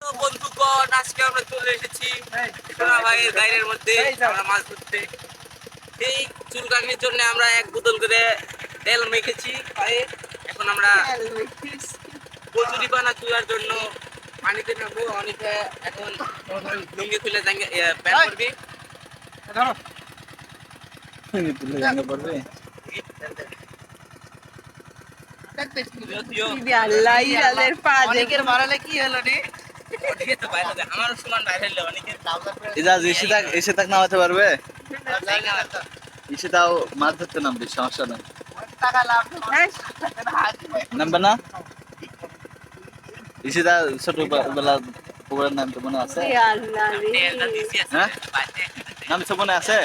তো বন্ধুগণ, আজকে আমরা চলে এসেছি সোনা ভাইয়ের গায়ের মধ্যে আমরা মাছ ধরতে। এই চুলকানির জন্য আমরা এক বোতল করে তেল মেখেছি পায়ে। এখন আমরা কচুরি পানা চুলার জন্য পানিতে নামবো। অনেকে এখন লুঙ্গি খুলে প্যান্ট করবি। অনেকের মারালে কি হলো রে? আমার সমান বাইরে হলো অনেকের এসে তাক নামাতে পারবে? এসে তাও মাছ ধরতে নামবে, সমস্যা নেই। টাকা লাভ নামবে না? এসে তা ছোটবেলা পুকুরের নামতে মনে আছে? হ্যাঁ, নামছে মনে আছে?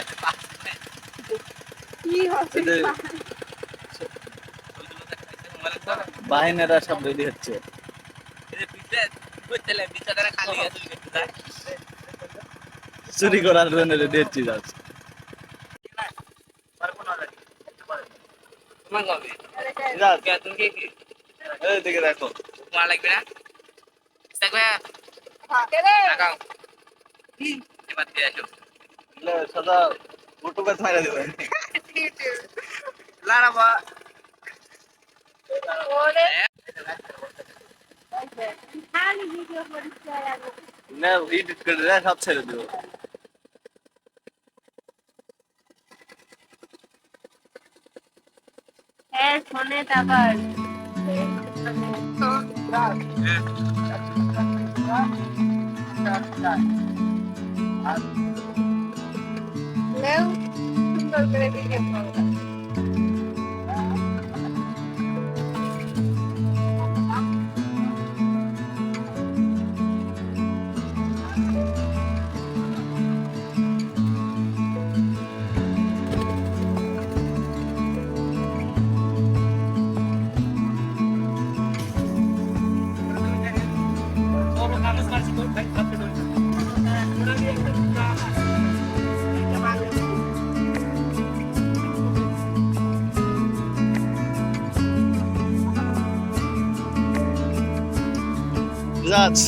বাহিনীরা সব রেডি হচ্ছে। চুরি করার জন্য রেডি হচ্ছি। দিকে দেখো, তোমার লাগবে না? লাগাও। এবার দিয়ে আসো। সাদা মোটু গাছ মারা দেবে। লাড়াবা না, এডিট করে সব ছেড়ে দেবো। ফোনে টাকার সুন্দর করে ভিডিও করলাম। যাচ্ছ